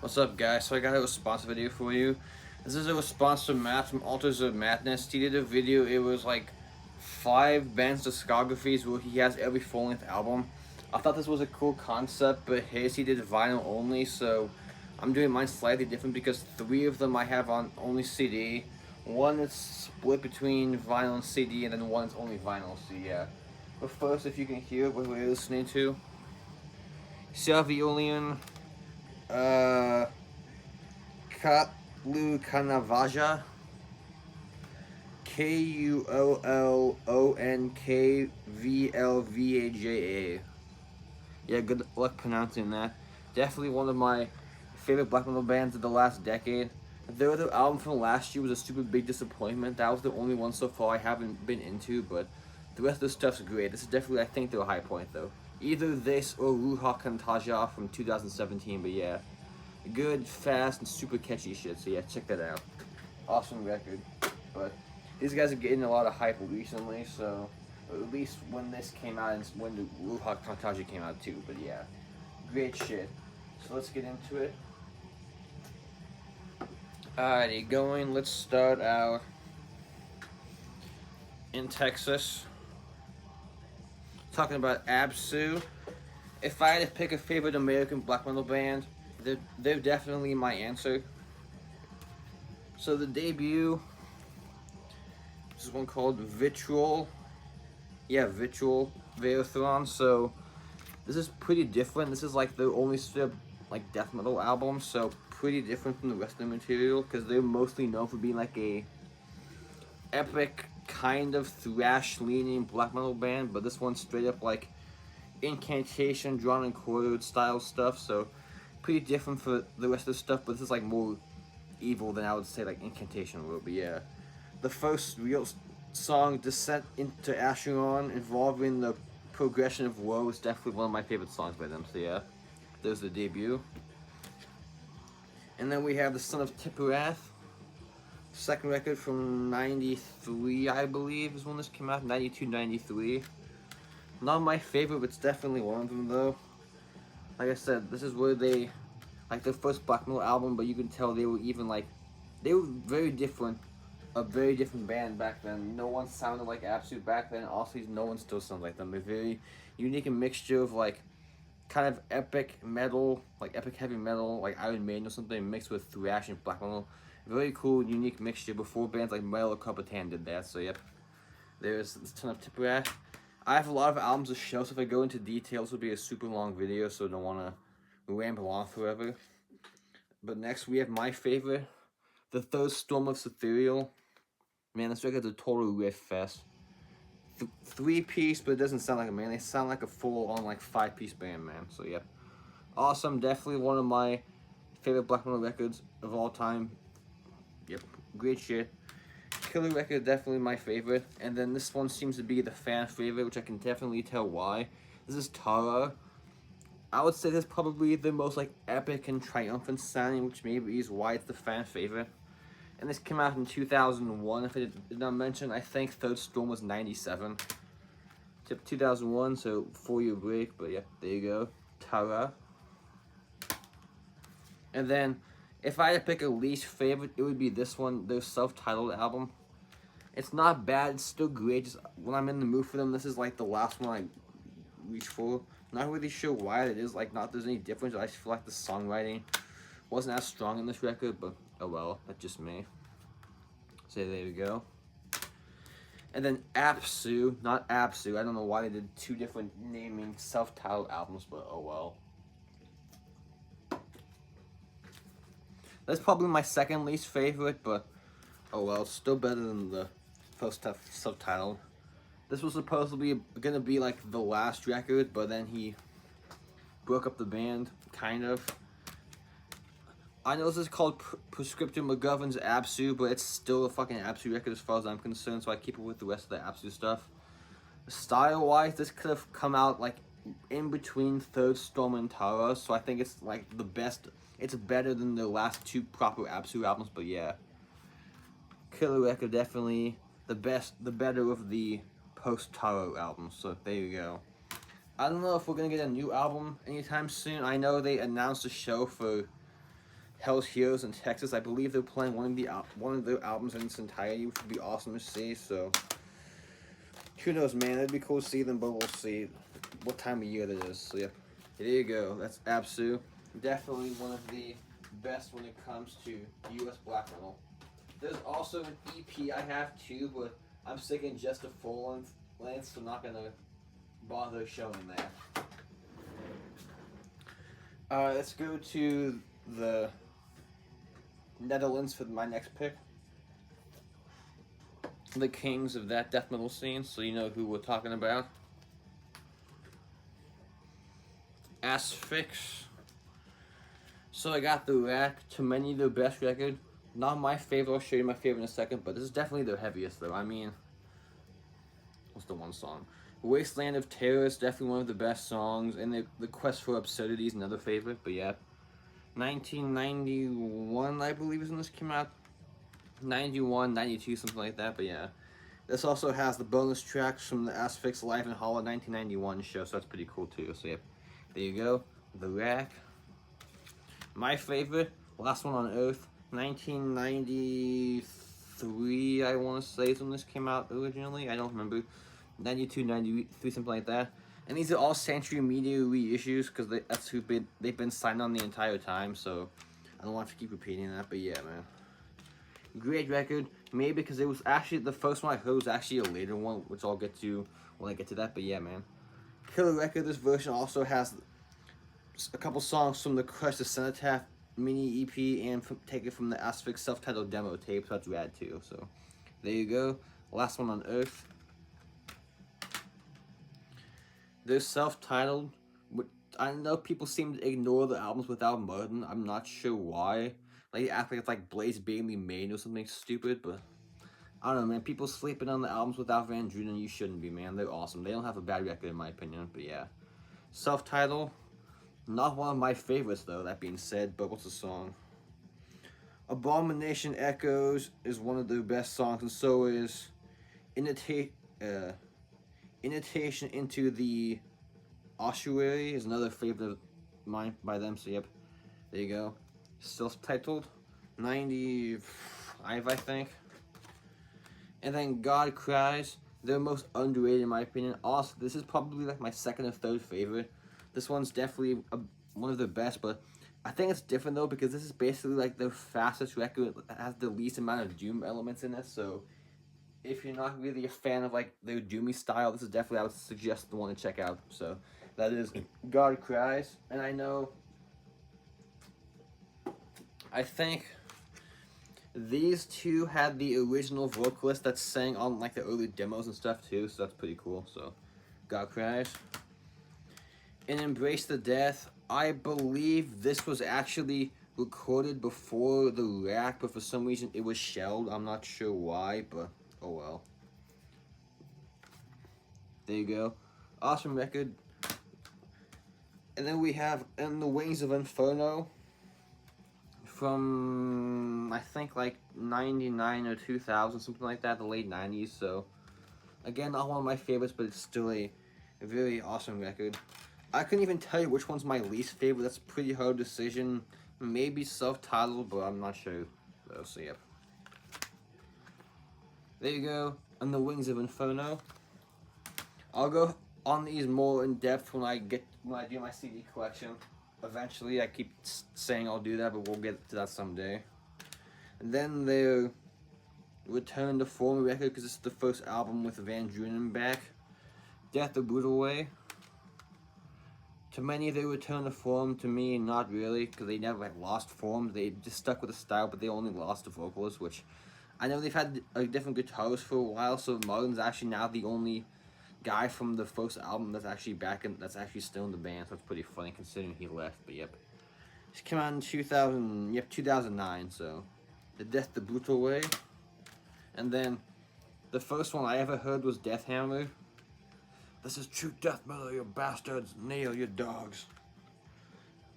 What's up, guys? So I got a response video for you. This is a response to Matt from Altars of Madness. He did a video. It was like 5 bands discographies where he has every full-length album. I thought this was a cool concept, but he did vinyl only, so I'm doing mine slightly different because 3 of them I have on only CD. One is split between vinyl and CD, and then one is only vinyl. So yeah. But first, if you can hear what we're listening to, Salviolian. Katlu Kanavaja, KuolonKVLVAJA. Yeah, good luck pronouncing that. Definitely one of my favorite black metal bands of the last decade. Their other album from last year was a super big disappointment. That was the only one so far I haven't been into, but the rest of the stuff's great. This is definitely, I think, their high point, though. Either this or Ruha Kantaja from 2017, but yeah. Good, fast, and super catchy shit, so yeah, check that out. Awesome record. But these guys are getting a lot of hype recently, so at least when this came out and when the Ruha Kantaja came out too, but yeah. Great shit. So let's get into it. Alrighty, going, let's start out in Texas. Talking about Absu. If I had to pick a favorite American black metal band, they're definitely my answer. So the debut, this is one called Vitriol. Yeah, Vitriol Veothron. So this is pretty different. This is like their only strip like death metal album, so pretty different from the rest of the material because they're mostly known for being like a epic kind of thrash leaning black metal band, but this one's straight up like incantation, drawn and quartered style stuff, so pretty different for the rest of the stuff, but this is like more evil than I would say like incantation would, but yeah. The first real song, Descent into Asheron, involving the progression of woe, is definitely one of my favorite songs by them, so yeah. There's the debut. And then we have The Son of Tipperath, second record from 93, I believe, is when this came out, 92, 93. Not my favorite, but it's definitely one of them, though. Like I said, this is where they, like their first black metal album, but you can tell they were even like, they were very different, a very different band back then. No one sounded like Absolute back then, also no one still sounds like them. They're very unique, a mixture of like, kind of epic metal, like epic heavy metal, like Iron Maiden or something, mixed with thrash and black metal. Very cool, unique mixture before bands like Metal or Carpatan did that, so yep. There's a ton of Tipperath. I have a lot of albums to show, so if I go into details, it'll be a super long video, so I don't want to ramble on forever. But next, we have my favorite, The Third Storm of Ethereal. Man, this record's a total riff fest. 3-piece, but it doesn't sound like a man. They sound like a full-on, like, 5-piece band, man. So, yeah. Awesome. Definitely one of my favorite black metal records of all time. Yep. Great shit. Killer record, definitely my favorite. And then this one seems to be the fan favorite, which I can definitely tell why. This is Tara. I would say this is probably the most, like, epic and triumphant sounding, which maybe is why it's the fan favorite. And this came out in 2001, if I did not mention. I think Third Storm was 97. Tip 2001, so 4-year break, but yeah, there you go. Tara. And then, if I had to pick a least favorite, it would be this one, their self-titled album. It's not bad, it's still great, just when I'm in the mood for them, this is like the last one I reach for. Not really sure why it is, like, not there's any difference. I just feel like the songwriting wasn't as strong in this record, but oh well, that's just me. So there we go. And then Apsu, not Absu. I don't know why they did 2 different naming self-titled albums, but oh well. That's probably my second least favorite, but oh well, still better than the first stuff subtitled. This was supposed to be gonna be like the last record, but then he broke up the band, kind of. I know this is called Prescriptive McGovern's Absu, but it's still a fucking Absu record as far as I'm concerned, so I keep it with the rest of the Absu stuff. Style-wise, this could have come out like in between Third Storm and Tara, so I think it's like the best. It's better than the last 2 proper Absu albums, but yeah. Killer record, definitely the best, the better of the post-Taro albums, so there you go. I don't know if we're gonna get a new album anytime soon. I know they announced a show for Hell's Heroes in Texas. I believe they're playing one of their albums in its entirety, which would be awesome to see. So who knows, man? It'd be cool to see them, but we'll see what time of year that is. So yep, there you go. That's Absu. Definitely one of the best when it comes to U.S. black metal. There's also an EP I have too, but I'm sticking just a full length, so I'm not gonna bother showing that. Let's go to the Netherlands for my next pick. The kings of that death metal scene, so you know who we're talking about. Asphyx. So I got the Rack, to many their best record. Not my favorite, I'll show you my favorite in a second, but this is definitely their heaviest though. I mean, what's the one song? Wasteland of Terror is definitely one of the best songs, and the Quest for Absurdity is another favorite, but yeah. 1991, I believe, is when this came out. 91, 92, something like that, but yeah. This also has the bonus tracks from the Asphyx Live in Hollow 1991 show, so that's pretty cool too. So yep, there you go. The Rack. My favorite, Last One on Earth, 1993, I want to say is when this came out originally. I don't remember. 92, 93, something like that. And these are all Century Media reissues because that's who they've been signed on the entire time. So I don't want to keep repeating that, but yeah, man. Great record, maybe because it was actually the first one I heard was actually a later one, which I'll get to when I get to that. But yeah, man, killer record. This version also has a couple songs from the Crush the Cenotaph mini EP and taken from the Asphyx self-titled demo tape. So that's rad too. So there you go. Last One on Earth. They're self-titled. I know people seem to ignore the albums without Murden. I'm not sure why. Like, they act like it's like Blaze Bailey Maine or something stupid, but I don't know, man. People sleeping on the albums without Van Drunen, you shouldn't be, man. They're awesome. They don't have a bad record, in my opinion, but yeah. Self-titled, not one of my favorites, though, that being said, but what's the song? Abomination Echoes is one of their best songs, and so is Initiation into the Ossuary is another favorite of mine by them, so yep, there you go. Self-titled, 95, I think. And then God Cries, they're most underrated in my opinion. Also, this is probably like my second or third favorite. This one's definitely one of the best, but I think it's different though because this is basically like the fastest record that has the least amount of doom elements in it, so if you're not really a fan of like their doomy style, this is definitely, I would suggest, the one to check out. So that is God Cries, and I think these two had the original vocalist that sang on like the early demos and stuff too, so that's pretty cool. So God Cries. And Embrace the Death, I believe this was actually recorded before the Rack, but for some reason it was shelved. I'm not sure why, but oh well. There you go. Awesome record. And then we have In the Wings of Inferno from, I think, like 99 or 2000, something like that, the late 90s. So, again, not one of my favorites, but it's still a very awesome record. I couldn't even tell you which one's my least favorite. That's a pretty hard decision. Maybe self-titled, but I'm not sure. So, yep. There you go. On the Wings of Inferno. I'll go on these more in depth when I do my CD collection. Eventually, I keep saying I'll do that, but we'll get to that someday. And then their Return to Form record, because this is the first album with Van Drunen back. Death the Brutal Way. To many, they Return to Form. To me, not really, because they never like lost form. They just stuck with the style, but they only lost the vocalist, which I know they've had a different guitarist for a while, so Martin's actually now the only guy from the first album that's actually back and that's actually still in the band, so it's pretty funny considering he left, but yep. This came out in 2009, so The Death the Brutal Way. And then the first one I ever heard was Death Hammer. This is true death metal, you bastards, nail your dogs.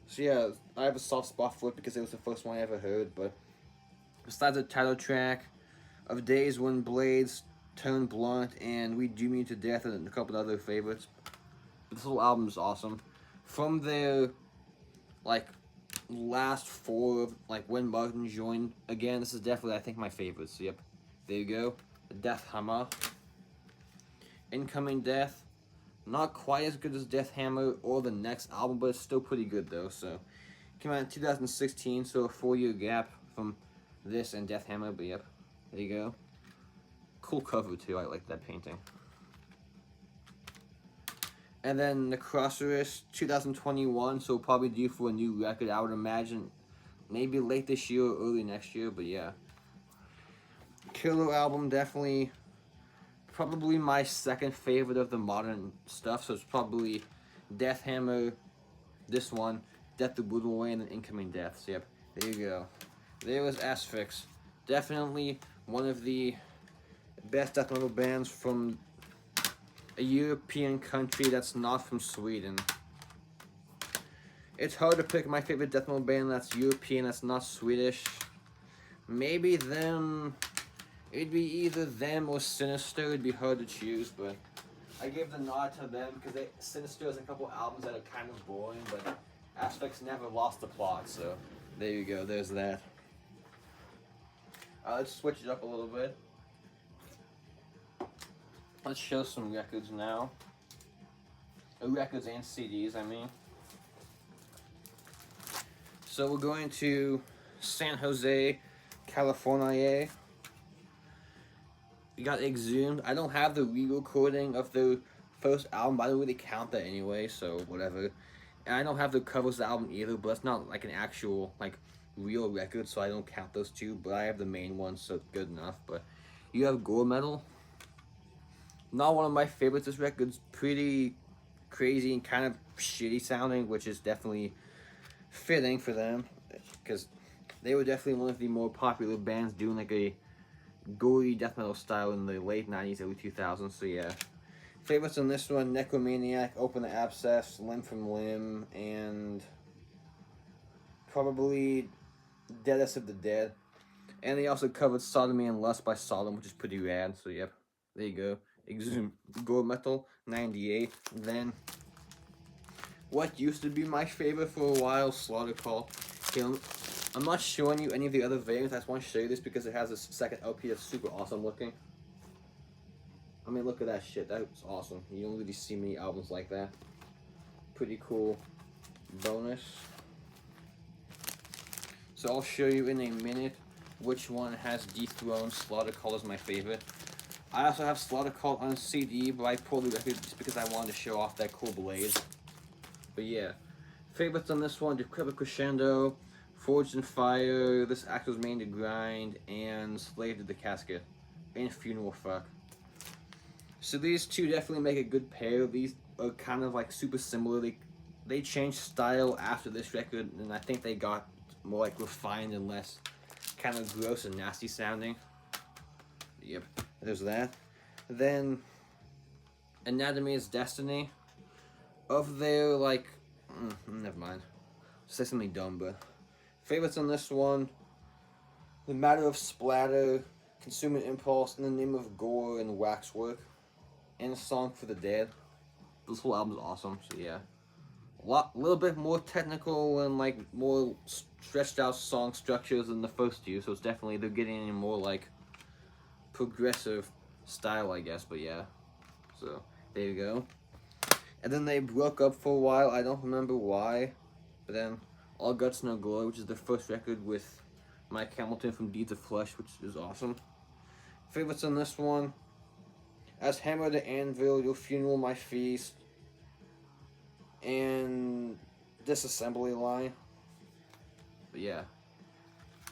So yeah, I have a soft spot for it because it was the first one I ever heard, but besides the title track of Days When Blades Turn Blunt and We Doom You to Death and a couple other favorites, but this whole album is awesome. From their like last four of like when Martin joined again. This is definitely, I think, my favorite. So yep, there you go. Death Hammer. Incoming Death. Not quite as good as Death Hammer or the next album, but it's still pretty good though. So came out in 2016, so a 4-year gap from this and Death Hammer. But yep, there you go. Cool cover too. I like that painting. And then Necrosaurus 2021, so probably due for a new record, I would imagine. Maybe late this year or early next year, but yeah. Killer album, definitely, probably my second favorite of the modern stuff, so it's probably Death Hammer, this one, Death the Brutal Way, and then Incoming Death. So yep, there you go. There was Asphyx. Definitely one of the best death metal bands from a European country that's not from Sweden. It's hard to pick my favorite death metal band that's European, that's not Swedish. Maybe them. It'd be either them or Sinister. It'd be hard to choose, but I give the nod to them because Sinister has a couple albums that are kind of boring, but Asphyx never lost the plot, so there you go. There's that. Let's switch it up a little bit. Let's show some records now. Records and CDs, I mean. So we're going to San Jose, California. We got Exhumed. I don't have the re-recording of the first album, but I don't really count that anyway, so whatever. And I don't have the covers of the album either, but it's not like an actual, like, real record, so I don't count those two, but I have the main one, so it's good enough. But you have Gore Metal. Not one of my favorites. This record's pretty crazy and kind of shitty sounding, which is definitely fitting for them, because they were definitely one of the more popular bands doing like a gory death metal style in the late 90s, early 2000s, so yeah. Favorites on this one, Necromaniac, Open the Abscess, Limb from Limb, and probably Deadest of the Dead. And they also covered Sodomy and Lust by Sodom, which is pretty rad, so yep, there you go. Exhumed, Gore Metal, 98. Then, what used to be my favorite for a while, Slaughter Call. Okay, I'm not showing you any of the other variants. I just want to show you this because it has a second LP that's super awesome looking. I mean, look at that shit. That's awesome. You don't really see many albums like that. Pretty cool bonus. So I'll show you in a minute which one has dethroned Slaughter Call as my favorite. I also have Slaughter Call on CD, but I pulled the record just because I wanted to show off that cool blade. But yeah, favorites on this one, Decrepit Crescendo, Forged in Fire, This Act Was Made to Grind, and Slave to the Casket, and Funeral Fuck. So these two definitely make a good pair. These are kind of like super similar. They changed style after this record, and I think they got more like refined and less kind of gross and nasty sounding. Yep, there's that. Then Anatomy is Destiny. Of their like, never mind. Say something dumb, but favorites on this one: The Matter of Splatter, Consuming Impulse, In the Name of Gore, and Waxwork, and A Song for the Dead. This whole album is awesome. So yeah, a little bit more technical and like more stretched out song structures than the first two. So it's definitely, they're getting in more like progressive style, I guess. But yeah, so there you go. And then they broke up for a while. I don't remember why. But then All Guts No Glory, which is the first record with Mike Hamilton from Deeds of Flesh, which is awesome. Favorites on this one: As Hammer the Anvil, Your Funeral, My Feast, and Disassembly Line. But yeah,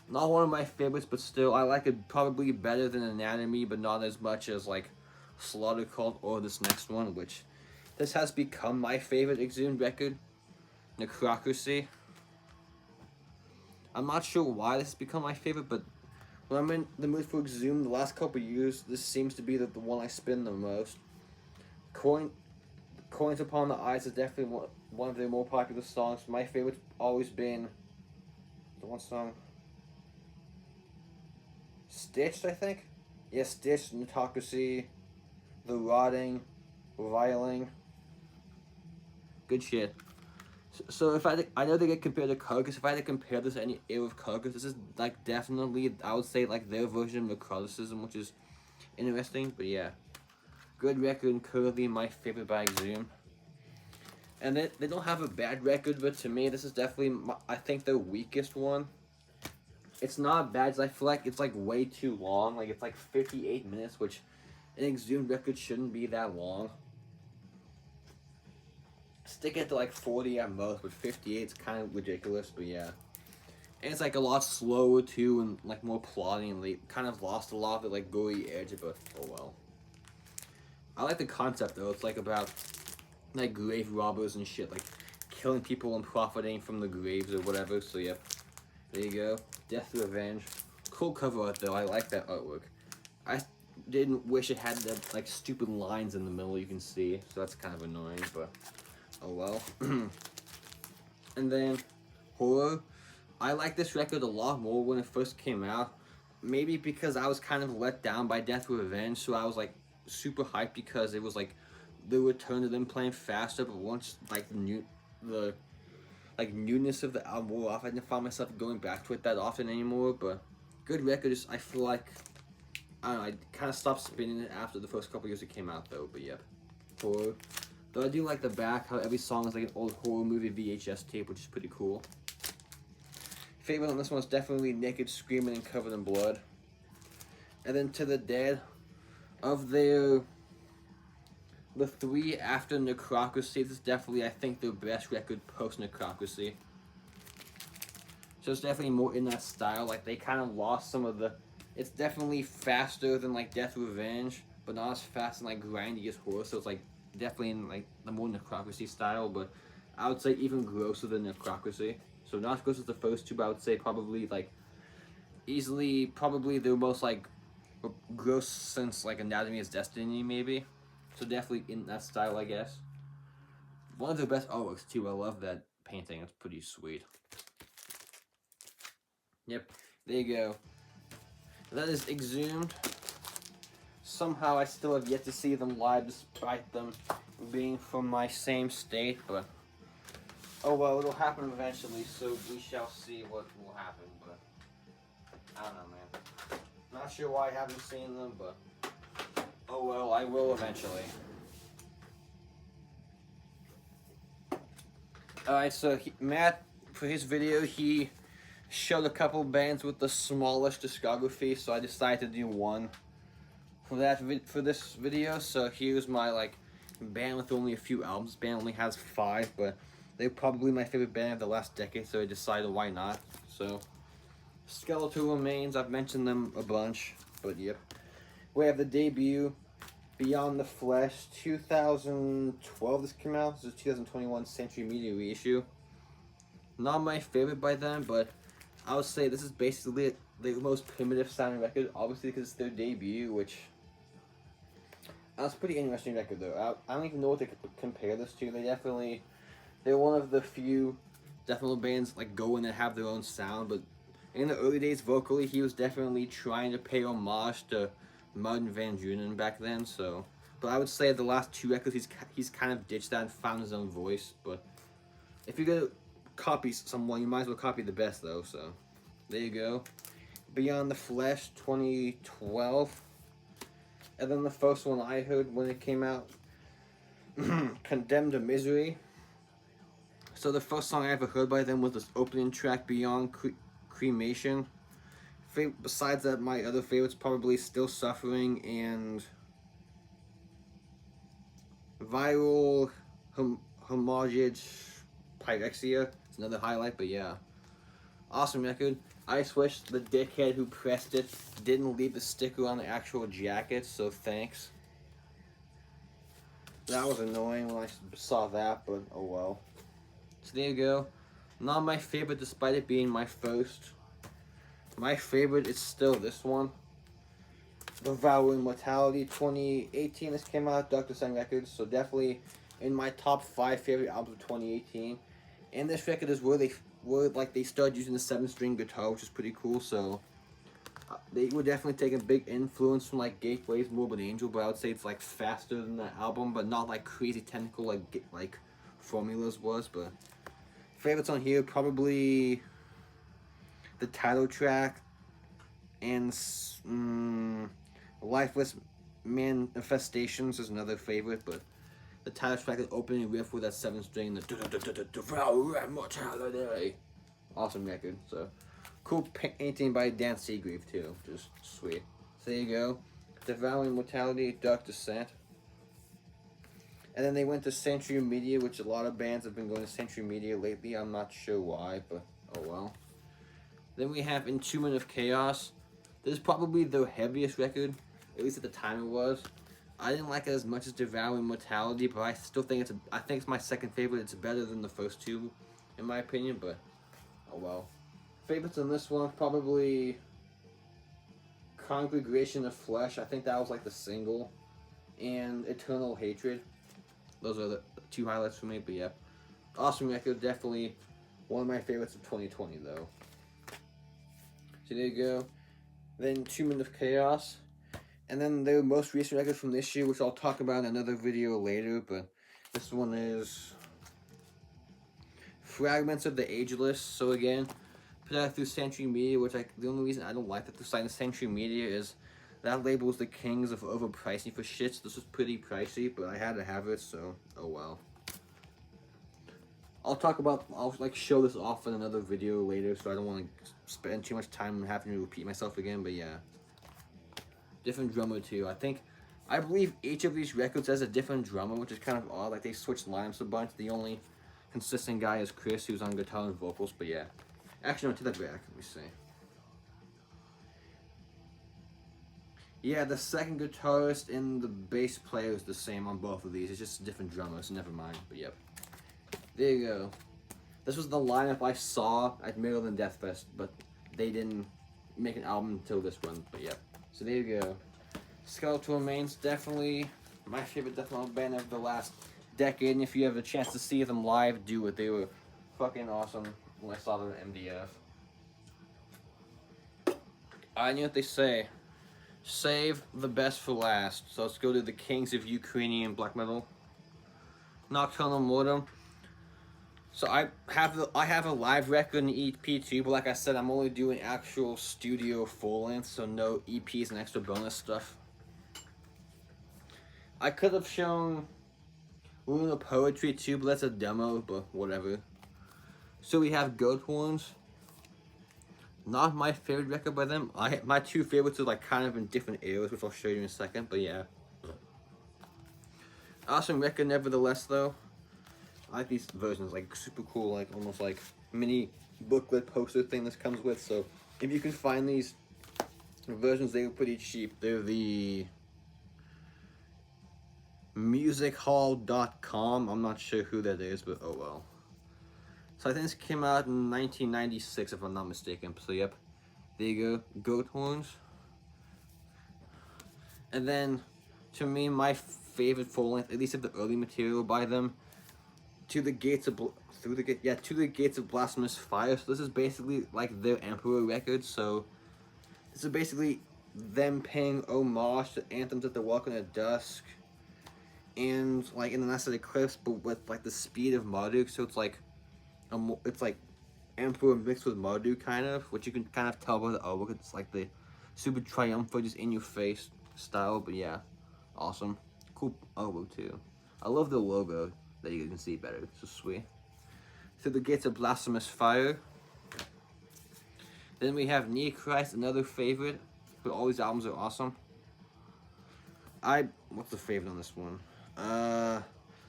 not one of my favorites, but still, I like it probably better than Anatomy, but not as much as like Slaughter Cult or this next one, which this has become my favorite Exhumed record, Necrocracy. I'm not sure why this has become my favorite, but when I'm in the mood for Exhumed the last couple years, this seems to be the one I spin the most. Coins Upon the Eyes is definitely one of their more popular songs. My favorite's always been the one song, Stitched, I think? Yeah, Stitched, Necrocracy, The Rotting, Reviling. Good shit. So if I know they get compared to Carcass. If I had to compare this to any era of Carcass, this is like definitely, I would say, like their version of necroticism, which is interesting. But yeah, good record and currently my favorite by Exhumed. And they don't have a bad record, but to me this is definitely I think their weakest one. It's not bad, I feel like it's like way too long. Like it's like 58 minutes, which an Exhumed record shouldn't be that long. Stick it to like 40 at most, but 58 is kind of ridiculous. But yeah, and it's like a lot slower too, and like more plotting. And they kind of lost a lot of the like gory edge, but oh well. I like the concept though. It's like about like grave robbers and shit, like killing people and profiting from the graves or whatever. So yep, there you go. Death Revenge. Cool cover art though. I like that artwork. I didn't wish it had the like stupid lines in the middle you can see, so that's kind of annoying, but oh well. And then Horror. I like this record a lot more when it first came out. Maybe because I was kind of let down by Death Revenge, so I was like super hyped because it was like the return of them playing faster. But once like the newness of the album wore off, I didn't find myself going back to it that often anymore. But good records. I feel like I don't know. I kind of stopped spinning it after the first couple years it came out though. But yep, Horror. Though I do like the back, how every song is like an old horror movie VHS tape, which is pretty cool. Favorite on this one is definitely Naked, Screaming, and Covered in Blood. And then To the Dead, of the three after Necrocracy, this is definitely, I think, their best record post-Necrocracy. So it's definitely more in that style. Like, they kind of lost some of the... It's definitely faster than, like, Death Revenge, but not as fast and, like, grindy as Horror. So it's, like, definitely in, like, the more Necrocracy style, but I would say even grosser than Necrocracy. So not as gross as the first two, but I would say probably, like, easily, probably the most, like, gross since, like, Anatomy is Destiny, maybe. So definitely in that style, I guess. One of the best artworks, too. I love that painting. It's pretty sweet. Yep, there you go. That is Exhumed. Somehow I still have yet to see them live, despite them being from my same state, but oh well, it'll happen eventually, so we shall see what will happen, but I don't know, man. Not sure why I haven't seen them, but oh well, I will eventually. Alright, so Matt, for his video, he showed a couple bands with the smallest discography, so I decided to do one for this video. So here's my like band with only a few albums. Band only has 5, but they're probably my favorite band of the last decade, so I decided why not. So Skeletal Remains, I've mentioned them a bunch, but yep. We have the debut, Beyond the Flesh, 2012 this came out. This is 2021 Century Media reissue. Not my favorite by them, but I would say this is basically the most primitive sounding record, obviously because it's their debut, which that's a pretty interesting record though. I don't even know what to compare this to. They're one of the few death metal bands like go in and have their own sound, but in the early days vocally he was definitely trying to pay homage to Martin Van Drunen back then. So, but I would say the last 2 records he's kind of ditched that and found his own voice. But if you're gonna copy someone, you might as well copy the best though. So there you go. Beyond the Flesh, 2012. And then the first one I heard when it came out, Condemned to Misery. So the first song I ever heard by them was this opening track, Beyond Cremation. Besides that, my other favorites probably Still Suffering and Viral Homage Pyrexia. It's another highlight, but yeah. Awesome record. I just wish the dickhead who pressed it didn't leave the sticker on the actual jacket, so thanks. That was annoying when I saw that, but oh well. So there you go. Not my favorite despite it being my first. My favorite is still this one. Devouring Mortality, 2018 this came out, Dr. Sun Records, so definitely in my top 5 favorite albums of 2018. And this record is where they started using the 7-string guitar, which is pretty cool. So they were definitely taking big influence from like Gateway's Morbid Angel, but I would say it's like faster than that album, but not like crazy technical like Formulas was. But Favorites on here, probably the title track and Lifeless Manifestations is another favorite, but the title track, the opening riff with that 7th string, the Devour Mortality. Awesome record. So cool painting by Dan Seagrave too, just sweet. So there you go, Devouring Mortality, Dark Descent. And then they went to Century Media, which a lot of bands have been going to Century Media lately. I'm not sure why, but oh well. Then we have Entombment of Chaos. This is probably the heaviest record, at least at the time it was. I didn't like it as much as Devouring Mortality, but I still think I think it's my second favorite. It's better than the first two, in my opinion, but oh well. Favorites on this one, probably Congregation of Flesh. I think that was like the single. And Eternal Hatred. Those are the two highlights for me, but yeah. Awesome record, definitely one of my favorites of 2020 though. So there you go. Then Entombment of Chaos. And then their most recent record from this year, which I'll talk about in another video later, but this one is Fragments of the Ageless. So again, put out through Century Media, which the only reason I don't like that they're signing Century Media is that label's the kings of overpricing for shit. So this was pretty pricey, but I had to have it, so oh well. I'll like show this off in another video later, so I don't want to spend too much time having to repeat myself again, but yeah. Different drummer too. I believe each of these records has a different drummer, which is kind of odd. Like they switched lineups a bunch. The only consistent guy is Chris, who's on guitar and vocals, but yeah. Actually, no, to the back. Let me see. Yeah, the second guitarist and the bass player is the same on both of these. It's just a different drummer, so never mind. But yep. There you go. This was the lineup I saw at Maryland Death Fest, but they didn't make an album until this one. But yep. So there you go. Skeletal Remains, definitely my favorite death metal band of the last decade. And if you have a chance to see them live, do it. They were fucking awesome when I saw them at MDF. I know what they say. Save the best for last. So let's go to the kings of Ukrainian black metal. Nocturnal Mortem. So I have a live record and EP too, but like I said, I'm only doing actual studio full length, so no EPs and extra bonus stuff. I could have shown Luna Poetry too, but that's a demo, but whatever. So we have Goat Horns. Not my favorite record by them. My two favorites are like kind of in different eras, which I'll show you in a second, but yeah. Awesome record nevertheless though. I like these versions, like super cool, like almost like mini booklet poster thing this comes with. So if you can find these versions, they were pretty cheap. They're the musichall.com. I'm not sure who that is, but oh well. So I think this came out in 1996 if I'm not mistaken. So yep, there you go, Goat Horns. And then to me, my favorite full length, at least of the early material by them, To the Gates of Blasphemous Fire. So this is basically like their Emperor record. So this is basically them paying homage to anthems at the Welcome to Dusk and like in the Last of the Eclipse, but with like the speed of Marduk. So it's like Emperor mixed with Marduk kind of, which you can kind of tell by the artwork. It's like the super triumphant, just in your face style. But yeah, awesome, cool artwork too. I love the logo that you can see better. It's so sweet. Through the Gates of Blasphemous Fire. Then we have Near Christ, another favorite. But all these albums are awesome. What's the favorite on this one?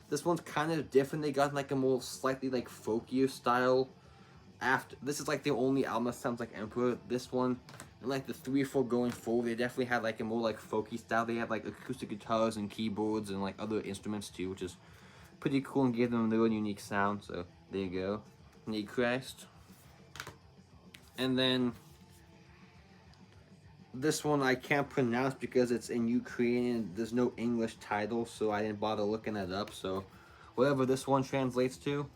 This one's kind of different. They got like a more slightly like folkier style. This is like the only album that sounds like Emperor. This one, and like the 3 or 4 going forward, they definitely had like a more like folky style. They had like acoustic guitars and keyboards and like other instruments too, which is pretty cool and gave them their own unique sound. So there you go, Near Christ. And then this one I can't pronounce because it's in Ukrainian. There's no English title, so I didn't bother looking that up. So whatever this one translates to,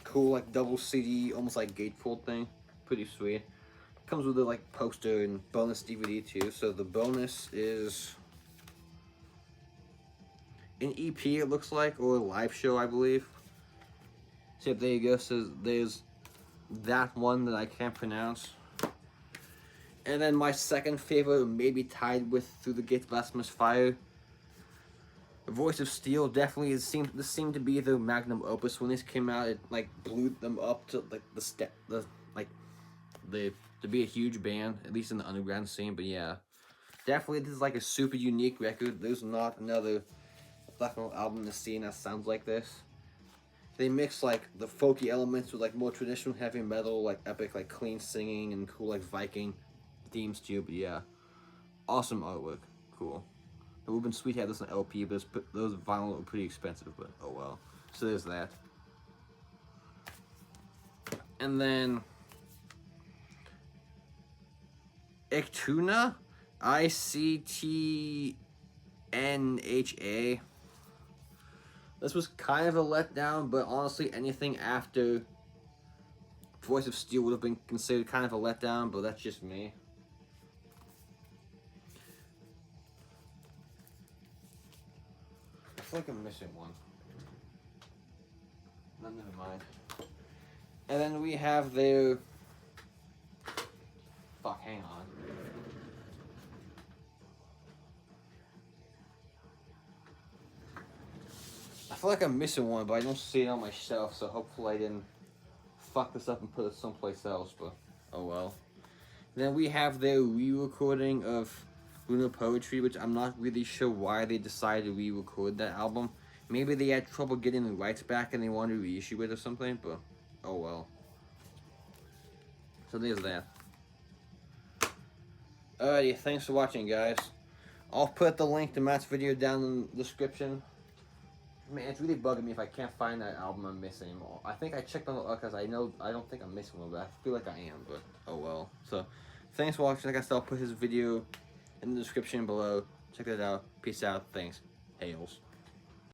cool, like double CD, almost like gatefold thing, pretty sweet. Comes with a like poster and bonus DVD too. So the bonus is an EP, it looks like, or a live show, I believe. So there you go. So there's that one that I can't pronounce. And then my second favorite, maybe tied with Through the Gates of Blasphemous Fire, Voice of Steel. Definitely, this seemed to be their magnum opus. When this came out, it like blew them up to like to be a huge band, at least in the underground scene. But yeah, definitely this is like a super unique record. There's not another black metal album in the scene that sounds like this. They mix like the folky elements with like more traditional heavy metal, like epic, like clean singing and cool like Viking themes too. But yeah, awesome artwork, cool. It would have been sweet to have this on LP, but those vinyl are pretty expensive. But oh well. So there's that. And then Ictuna, ICTNHA. This was kind of a letdown, but honestly, anything after Voice of Steel would have been considered kind of a letdown, but that's just me. I feel like I'm missing one. No, never mind. And then we have their... Fuck, hang on. I feel like I'm missing one, but I don't see it on my shelf, so hopefully I didn't fuck this up and put it someplace else, but oh well. Then we have their re-recording of Lunar Poetry, which I'm not really sure why they decided to re-record that album. Maybe they had trouble getting the rights back and they wanted to reissue it or something, but oh well. So there's that. Alrighty, thanks for watching, guys. I'll put the link to Matt's video down in the description. Man, it's really bugging me if I can't find that album I'm missing anymore. I think I checked on the because I don't think I'm missing one, but I feel like I am, but oh well. So, thanks for watching. Like I said, I'll put his video in the description below. Check that out. Peace out. Thanks. Hails.